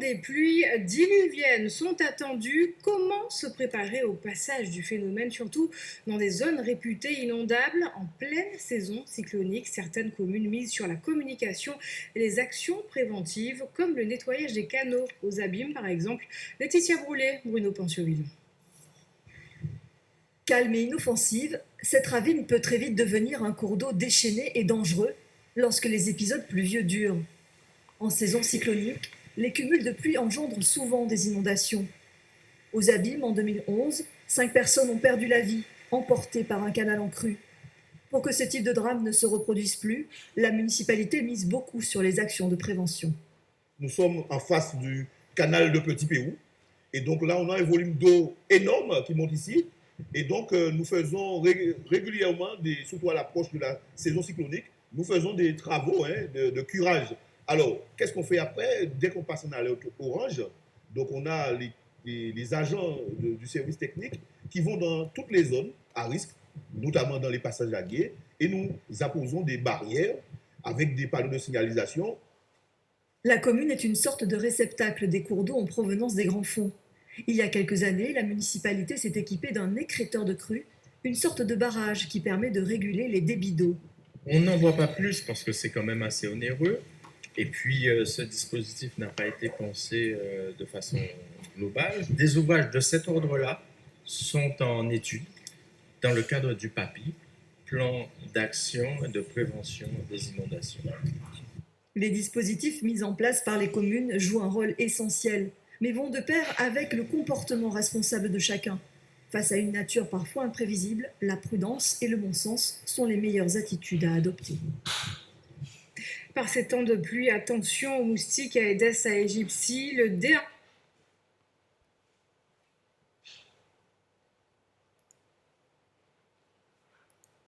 Des pluies diluviennes sont attendues. Comment se préparer au passage du phénomène, surtout dans des zones réputées inondables en pleine saison cyclonique? Certaines communes misent sur la communication et les actions préventives, comme le nettoyage des canaux aux abîmes, par exemple. Laetitia Broulet, Bruno Pancioville. Calme et inoffensive, cette ravine peut très vite devenir un cours d'eau déchaîné et dangereux lorsque les épisodes pluvieux durent. En saison cyclonique, les cumuls de pluie engendrent souvent des inondations. Aux Abîmes, en 2011, 5 personnes ont perdu la vie, emportées par un canal en crue. Pour que ce type de drame ne se reproduise plus, la municipalité mise beaucoup sur les actions de prévention. Nous sommes en face du canal de Petit Pérou. Et donc là, on a un volume d'eau énorme qui monte ici. Et donc, nous faisons régulièrement, surtout à l'approche de la saison cyclonique, nous faisons des travaux de curage. Alors, qu'est-ce qu'on fait après? Dès qu'on passe en alerte orange, donc on a les agents du service technique qui vont dans toutes les zones à risque, notamment dans les passages à gué, et nous apposons des barrières avec des panneaux de signalisation. La commune est une sorte de réceptacle des cours d'eau en provenance des grands fonds. Il y a quelques années, la municipalité s'est équipée d'un écrêteur de crue, une sorte de barrage qui permet de réguler les débits d'eau. On n'en voit pas plus parce que c'est quand même assez onéreux. Et puis, ce dispositif n'a pas été pensé de façon globale. Des ouvrages de cet ordre-là sont en étude dans le cadre du PAPI, plan d'action et de prévention des inondations. Les dispositifs mis en place par les communes jouent un rôle essentiel, mais vont de pair avec le comportement responsable de chacun. Face à une nature parfois imprévisible, la prudence et le bon sens sont les meilleures attitudes à adopter. Par ces temps de pluie, attention aux moustiques, à Aedes aegypti, le